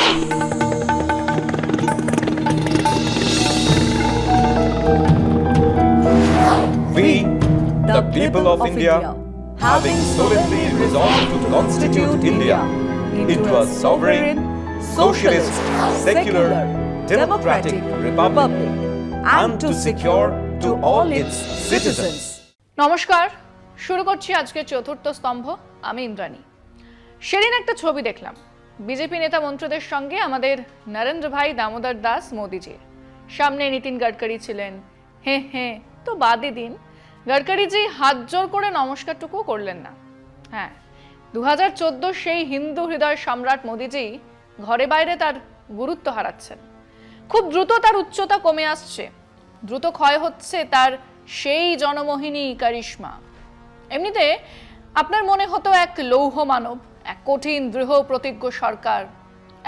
We, the people of India, having solemnly resolved to constitute India into a sovereign, socialist, secular, democratic republic and to secure to all its citizens. নমস্কার, শুরু করছি আজকের চতুর্থ স্তম্ভ। আমি ইন্দ্রাণী। সেদিন একটা ছবি দেখলাম, বিজেপি নেতা মন্ত্রীদের সঙ্গে আমাদের নরেন্দ্র ভাই দামোদর দাস মোদিজি। সামনে নীতিন গডকরি ছিলেন। হ্যাঁ তো বাদই দিন, গডকরিজি হাত জোর করে নমস্কারটুকু করলেন না। হ্যাঁ, 2014 সেই হিন্দু হৃদয় সম্রাট মোদিজি ঘরে বাইরে তার গুরুত্ব হারাচ্ছেন। খুব দ্রুত তার উচ্চতা কমে আসছে, দ্রুত ক্ষয় হচ্ছে তার সেই জনমোহিনী কারিশমা। এমনিতে আপনার মনে হতো এক লৌহ মানব, এক কঠিন দৃঢ় প্রতিজ্ঞ সরকার,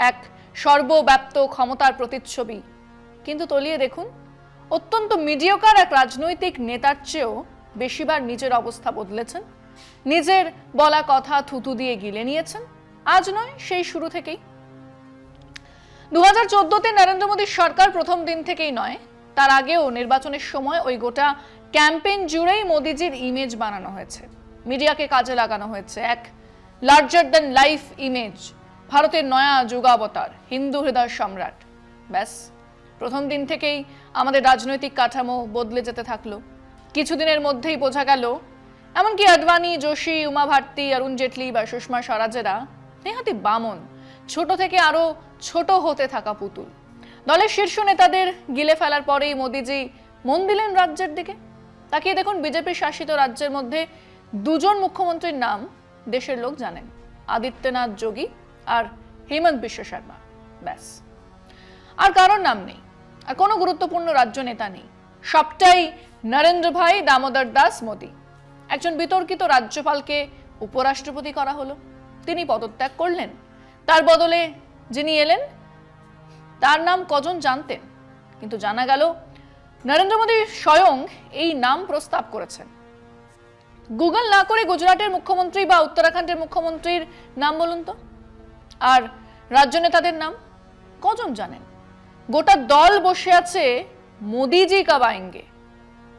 এক সর্বব্যাপ্ত ক্ষমতার প্রতিচ্ছবি। কিন্তু তলিয়ে দেখুন, অত্যন্ত মিডিওকার এক রাজনৈতিক নেতার চেয়েও বেশিবার নিজের অবস্থা বদলেছেন, নিজের বলা কথা থুতু দিয়ে গিলে নিয়েছেন। আজ নয়, সেই শুরু থেকেই। 2014-তে নরেন্দ্র মোদীর সরকার প্রথম দিন থেকেই নয়, তার আগেও নির্বাচনের সময় ওই গোটা ক্যাম্পেইন জুড়েই মোদিজির ইমেজ বানানো হয়েছে, মিডিয়াকে কাজে লাগানো হয়েছে। এক লার্জার দ্যান লাইফ ইমেজ, ভারতের নয়া যুগাবতার, হিন্দু হৃদয় সম্রাট। ব্যাস, প্রথম দিন থেকেই আমাদের রাজনৈতিক কাঠামো বদলে যেতে থাকলো। কিছুদিনের মধ্যেই বোঝা গেল এমনকি আডবাণী, যোশী, উমা ভারতী, অরুণ জেটলি বা সুষমা স্বরাজেরা নেহাতি বামন, ছোট থেকে আরো ছোট হতে থাকা পুতুল। দলের শীর্ষ নেতাদের গিলে ফেলার পরেই মোদিজি মন দিলেন রাজ্যের দিকে। তাকিয়ে দেখুন, বিজেপি শাসিত রাজ্যের মধ্যে দুজন মুখ্যমন্ত্রীর নাম দেশের লোক জানেন, আদিত্যনাথ যোগী আর হেমন্ত বিশ্ব শর্মা। ব্যাস, আর কারোর নাম নেই, আর কোনো গুরুত্বপূর্ণ রাজ্য নেতা নেই। সবটাই নরেন্দ্র ভাই দামোদর দাস মোদী। একজন বিতর্কিত রাজ্যপালকে উপরাষ্ট্রপতি করা হলো, তিনি পদত্যাগ করলেন। তার বদলে যিনি এলেন তার নাম কজন জানতেন? কিন্তু জানা গেল নরেন্দ্র মোদী স্বয়ং এই নাম প্রস্তাব করেছেন। গুগল না করে গুজরাটের মুখ্যমন্ত্রী বা উত্তরাখণ্ডের মুখ্যমন্ত্রীর নাম বলুন তো, আর রাজ্য নেতাদের নাম কজন জানেন? গোটা দল বসে আছে মোদিজি কব আয়েঙ্গে,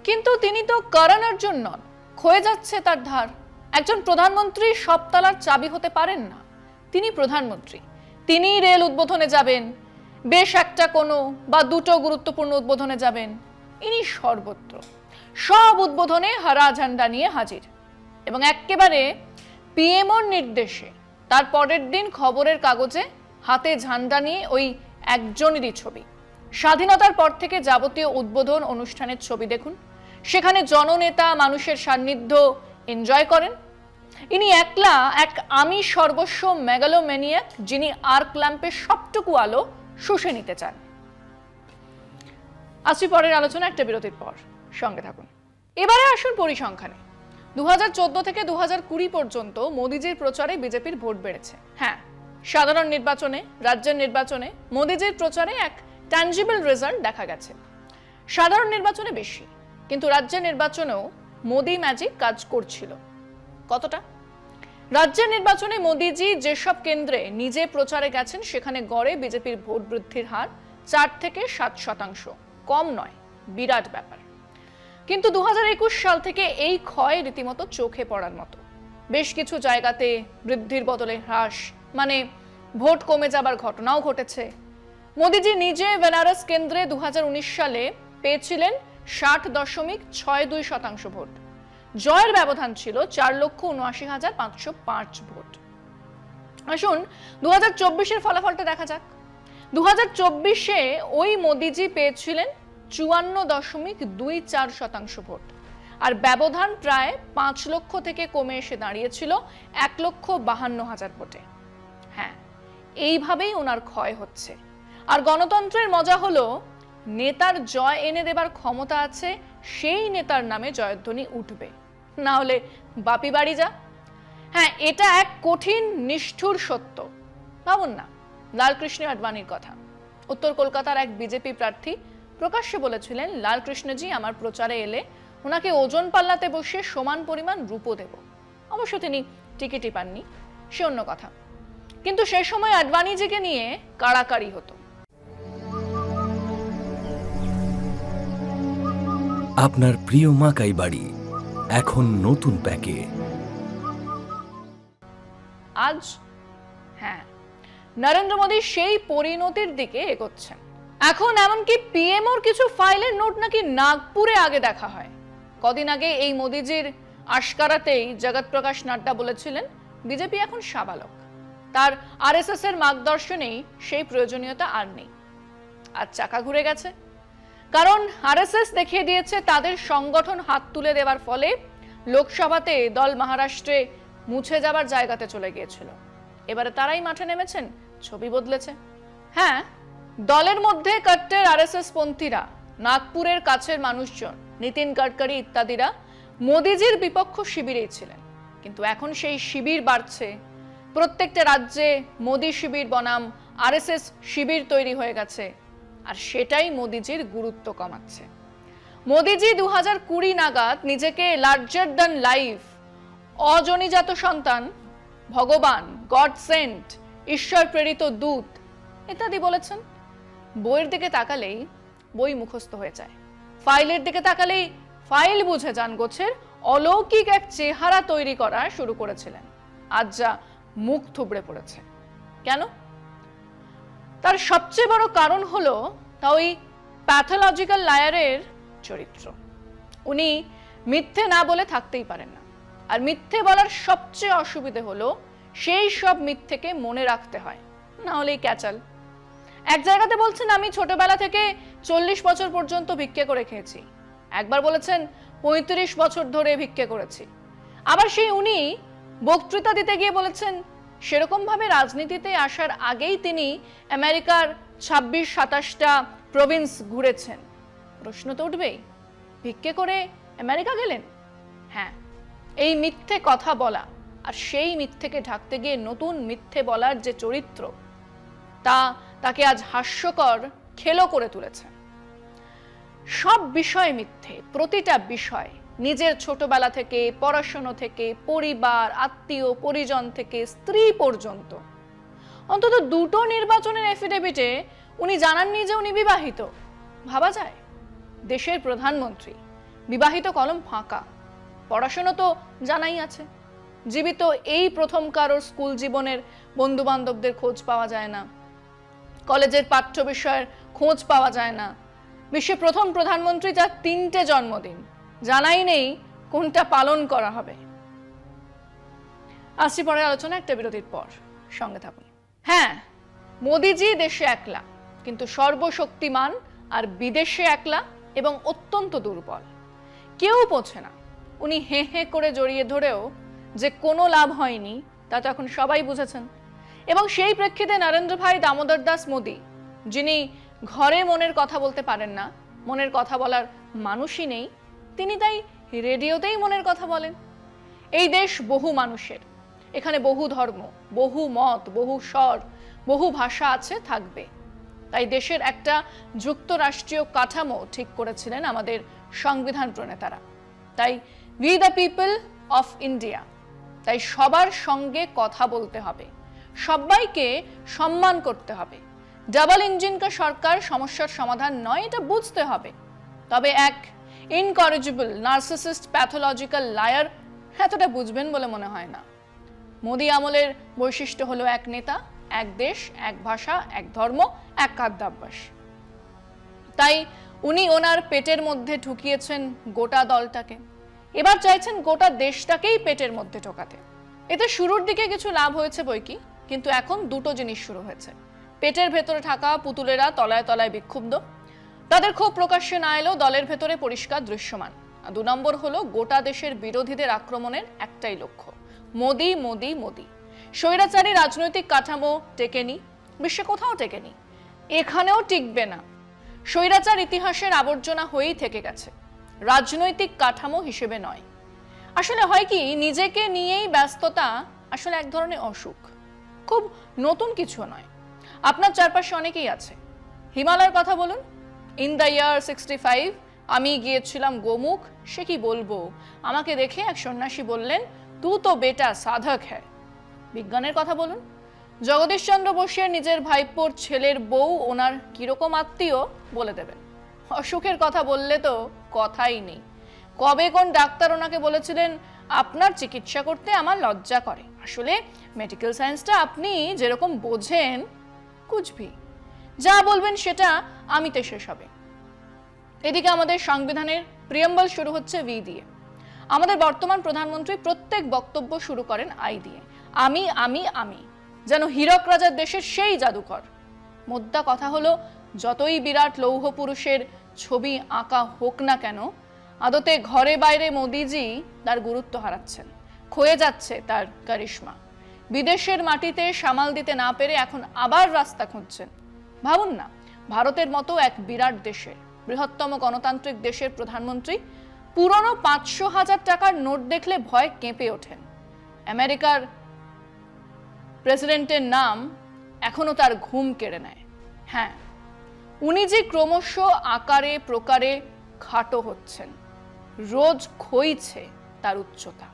কিন্তু তিনি তো করণ অর্জুন নন, ক্ষয়ে যাচ্ছে তার ধার। একজন প্রধানমন্ত্রী সব তালার চাবি হতে পারেন না। তিনি প্রধানমন্ত্রী, তিনি রেল উদ্বোধনে যাবেন, বেশ একটা কোনো বা দুটো গুরুত্বপূর্ণ উদ্বোধনে যাবেন। ইনি সর্বত্র, সব উদ্বোধনে হারা ঝান্ডা নিয়ে হাজির, এবং একেবারে পিএমওর নির্দেশে তার পরের দিন খবরের কাগজে হাতে ঝান্ডা নিয়ে ওই একজনেরই ছবি। স্বাধীনতার পর থেকে যাবতীয় উদ্বোধন অনুষ্ঠানের ছবি দেখুন, সেখানে জননেতা মানুষের সান্নিধ্য এনজয় করেন। ইনি একলা এক আমি সর্বস্ব মেগালোম্যানিয়াক, যিনি আর্ক ল্যাম্পের সবটুকু আলো শুষে নিতে চান। আসছি পরের আলোচনা একটা বিরতির পর, সঙ্গে থাকুন। এবারে আসুন পরিসংখ্যানে। 2014 থেকে 2020 পর্যন্ত মোদিজির প্রচারে বিজেপির ভোট বেড়েছে। হ্যাঁ, সাধারণ নির্বাচনে, রাজ্যের নির্বাচনে মোদিজির প্রচারে এক ট্যাঞ্জিবল রেজাল্ট দেখা গেছে। সাধারণ নির্বাচনে বেশি, কিন্তু রাজ্যের নির্বাচনেও মোদি ম্যাজিক কাজ করছিল। কতটা? রাজ্যের নির্বাচনে মোদিজি যেসব কেন্দ্রে নিজে প্রচারে গেছেন সেখানে গড়ে বিজেপির ভোট বৃদ্ধির হার 4 থেকে 7%, কম নয়, বিরাট ব্যাপার। কিন্তু 2021 সাল থেকে এই ক্ষয় রীতিমতো চোখে পড়ার মতো। বেশ কিছু জায়গাতে বৃদ্ধির বদলে হ্রাস, মানে ভোট কমে যাবার ঘটনাও ঘটেছে। মোদিজি নিজে বেনারস কেন্দ্রে 2019 সালে পেয়েছিলেন 60.62% ভোট। জয়ের ব্যবধান ছিল 4,79,505 ভোট। আসুন 2024-এর ফলাফলটা দেখা যাক। 2024-এ ওই মোদিজি পেয়েছিলেন 54.24% ভোট, আর ব্যবধান প্রায় 5 লক্ষ থেকে কমে এসে দাঁড়িয়েছিল 1,52,000 ভোটে। হ্যাঁ, এইভাবেই ওনার ক্ষয় হচ্ছে। আর গণতন্ত্রের মজা হলো, নেতার জয় এনে দেবার ক্ষমতা আছে, সেই নেতার নামে জয়ধ্বনি উঠবে, না হলে বাপি বাড়ি যা। হ্যাঁ, এটা এক কঠিন নিষ্ঠুর সত্য। ভাবুন না, লালকৃষ্ণ আডবাণীর কথা। উত্তর কলকাতার এক বিজেপি প্রার্থী প্রকাশ্যে বলেছিলেন, লালকৃষ্ণজি আমার প্রচারে এলে ওনাকে ওজন পাল্লাতে বসিয়ে সমান পরিমাণ রূপো দেব। অবশ্য তিনি টিকিটই পাননি, সে অন্য কথা। কিন্তু সে সময় আডবাণীজিকে নিয়ে কাড়াকাড়ি হতো। আপনার প্রিয় মাকাই বাড়ি এখন নতুন প্যাকে। আজ নরেন্দ্র মোদী সেই পরিণতির দিকে এগোচ্ছেন। এখন এমনকি পিএমওর কিছু ফাইলের নোট নাকি নাগপুরে আগে দেখা হয়। কদিন আগে এই মোদীজির আশকারাতেই জগৎ প্রকাশ নাড্ডা বলেছিলেন বিজেপি এখন সাবালক, তার আরএসএস এর মার্গদর্শনেই সেই প্রয়োজনীয়তা আর নেই। আর চাকা ঘুরে গেছে, কারণ আরএসএস দেখিয়ে দিয়েছে তাদের সংগঠন হাত তুলে দেওয়ার ফলে লোকসভাতে দল মহারাষ্ট্রে মুছে যাবার জায়গাতে চলে গিয়েছিল। এবারে তারাই মাঠে নেমেছেন, ছবি বদলেছে। হ্যাঁ, দলের মধ্যে কট্টর আরএসএস পন্থীরা, নাগপুরের কাছের মানুষজন, নীতিন গডকরি ইত্যাদিরা মোদিজির বিপক্ষ শিবিরেই ছিলেন। কিন্তু এখন সেই শিবির বাড়ছে, প্রত্যেকটা রাজ্যে মোদি শিবির বনাম আরএসএস শিবির তৈরি হয়ে গেছে, আর সেটাই মোদিজির গুরুত্ব কমাচ্ছে। মোদিজি 2020 নাগাদ নিজেকে লার্জার দ্যান লাইফ, অজনিজাত সন্তান, ভগবান, গড সেন্ট, ঈশ্বর প্রেরিত দূত ইত্যাদি বলেছেন। বইয়ের দিকে তাকালেই বই মুখস্থ হয়ে যায়, ফাইলের দিকে তাকালেই ফাইল বুঝে যান গোছের অলৌকিক এক চেহারা তৈরি করা শুরু করেছিলেন। আজ যা মুখ থুবড়ে পড়েছে। কেন? তার সবচেয়ে বড় কারণ হলো তা ওই প্যাথোলজিক্যাল লায়ারের চরিত্র। উনি মিথ্যে না বলে থাকতেই পারেন না, আর মিথ্যে বলার সবচেয়ে অসুবিধে হলো সেই সব মিথ্যেকে মনে রাখতে হয়, না হলেই ক্যাচাল। এক জায়গাতে বলছেন আমি ছোটবেলা থেকে 40 বছর পর্যন্ত ভিক্ষে করে খেয়েছি, একবার বলেছেন 35 বছর ধরে ভিক্ষে করেছি। আবার সেই উনি বক্তৃতা দিতে গিয়ে বলেছেন সেরকম ভাবে রাজনীতিতে আসার আগেই তিনি আমেরিকার 26-27টা প্রভিন্স ঘুরেছেন। প্রশ্ন তো উঠবেই, ভিক্ষে করে আমেরিকা গেলেন? হ্যাঁ, এই মিথ্যে কথা বলা আর সেই মিথ্যেকে ঢাকতে গিয়ে নতুন মিথ্যে বলার যে চরিত্র, তাকে আজ হাস্যকর খেলো করে তুলেছে। সব বিষয় মিথ্যে, প্রতিটা বিষয়, নিজের ছোটবেলা থেকে, পড়াশোনা থেকে, পরিবার, আত্মীয় পরিজন থেকে স্ত্রী পর্যন্ত। অন্তত দুটো নির্বাচনের এফিডেভিটে উনি জানাননি যে উনি বিবাহিত। ভাবা যায়? দেশের প্রধানমন্ত্রী, বিবাহিত কলম ফাঁকা। পড়াশোনা তো জানাই আছে, জীবিত এই প্রথম কারোর স্কুল জীবনের বন্ধু বান্ধবদের খোঁজ পাওয়া যায় না, কলেজের পাঠ্য বিষয়ের খোঁজ পাওয়া যায় না। বিশ্বের প্রথম প্রধানমন্ত্রী, যার 3টে জন্মদিন, জানাই নেই কোনটা পালন করা হবে। আসছি পরের আলোচনা একটা বিরতির পর, সঙ্গে থাকুন। হ্যাঁ, মোদিজি দেশে একলা, কিন্তু সর্বশক্তিমান, আর বিদেশে একলা এবং অত্যন্ত দুর্বল। কেউ পৌঁছে না। উনি হে হে করে জড়িয়ে ধরেও যে কোনো লাভ হয়নি তা তো এখন সবাই বুঝেছেন। এবং সেই প্রেক্ষিতে নরেন্দ্র ভাই দামোদর দাস মোদী, যিনি ঘরে মনের কথা বলতে পারেন না, মনের কথা বলার মানুষই নেই, তিনি তাই রেডিওতেই মনের কথা বলেন। এই দেশ বহু মানুষের, এখানে বহু ধর্ম, বহু মত, বহু স্বর, বহু ভাষা আছে, থাকবে। তাই দেশের একটা যুক্তরাষ্ট্রীয় কাঠামো ঠিক করেছিলেন আমাদের সংবিধান প্রণেতারা। তাই we the people of India, তাই সবার সঙ্গে কথা বলতে হবে, সবাইকে সম্মান করতে হবে। ডাবল ইঞ্জিন কা সরকার সমস্যার সমাধান নয়, এটা বুঝতে হবে। তবে এক ইনকরেজিবল নার্সিসিস্ট প্যাথোলজিক্যাল লায়ার এতটা বুঝবেন বলে মনে হয় না। মোদী আমলের বৈশিষ্ট্য হলো এক নেতা, এক দেশ, এক ভাষা, এক ধর্ম, এক খাদ্যাভ্যাস। তাই উনি ওনার পেটের মধ্যে ঢুকিয়েছেন গোটা দলটাকে, এবার চাইছেন গোটা দেশটাকেই পেটের মধ্যে ঢোকাতে। এতে শুরুর দিকে কিছু লাভ হয়েছে বইকি, কিন্তু এখন দুটো জিনিস শুরু হয়েছে। পেটের ভেতরে থাকা পুতুলেরা তলায় তলায় বিক্ষুব্ধ, তাদের ক্ষোভ প্রকাশ্যে না এলেও দলের ভেতরে পরিষ্কার দৃশ্যমান। আর 2 নম্বর হলো গোটা দেশের বিরোধীদের আক্রমণের একটাই লক্ষ্য, মোদি মোদি মোদি। স্বৈরাচারী রাজনৈতিক কাঠামো টেকেনি, বিশ্বে কোথাও টেকেনি, এখানেও টিকবে না। স্বৈরাচার ইতিহাসের আবর্জনা হয়েই থেকে গেছে, রাজনৈতিক কাঠামো হিসেবে নয়। আসলে হয় কি, নিজেকে নিয়েই ব্যস্ততা আসলে এক ধরনের অসুখ, খুব নতুন কিছু নয়। আপনার চারপাশে অনেকেই আছে। হিমালয়ের কথা বলুন, ইন দ্য ইয়ার 65 আমি গিয়েছিলাম গোমুখ, সে কি বলবো, আমাকে দেখে এক সন্ন্যাসী বললেন তু তো বেটা সাধক হ্যায়। বিজ্ঞানের কথা বলুন, জগদীশচন্দ্র বসুর নিজের ভাইপোর ছেলের বউ ওনার কিরকম আত্মীয় বলে দেবেন। অসুখের কথা বললে তো কথাই নেই। কবে কোন ডাক্তার ওনাকে বলেছিলেন আপনার চিকিৎসা করতে আমার লজ্জা করে। আসলে মেডিকেল সায়েন্সটা আপনি যেরকম বোঝেন কুছভি, যা বলবেন সেটা আমিতে শেষ হবে। এদিকে আমাদের সংবিধানের প্রিয়াম্বল শুরু হচ্ছে ভি দিয়ে। আমাদের বর্তমান প্রধানমন্ত্রী প্রত্যেক বক্তব্য শুরু করেন আই দিয়ে। আমি আমি আমি, যেন হীরক রাজার দেশের সেই জাদুকর। মোদ্দা কথা হলো, যতই বিরাট লৌহ পুরুষের ছবি আঁকা হোক না কেন, আদতে ঘরে বাইরে মোদিজি তার গুরুত্ব হারাচ্ছেন, ক্ষয়ে যাচ্ছে তার কারিশমা। বিদেশের মাটিতে সামাল দিতে না পেরে এখন আবার রাস্তা খুঁজছেন। ভাবুন না, ভারতের মতো এক বিরাট দেশের, বৃহত্তম গণতান্ত্রিক দেশের প্রধানমন্ত্রী পুরনো 500,000 টাকার নোট দেখলে ভয় কেঁপে ওঠেন। আমেরিকার প্রেসিডেন্টের নাম এখনো তার ঘুম কেড়ে নেয়। হ্যাঁ, উনি যে ক্রমশ আকারে প্রকারে খাটো হচ্ছেন, রোজ ক্ষয়ছে তার উচ্চতা।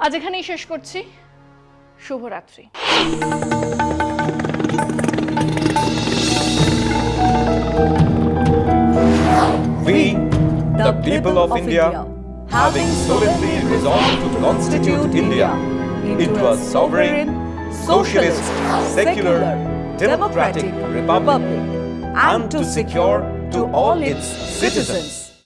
আজ এখানেই শেষ করছি। শুভরাত্রি। We, the people of India, having solemnly resolved to constitute India into a sovereign, socialist, secular, democratic republic, and to secure to all its citizens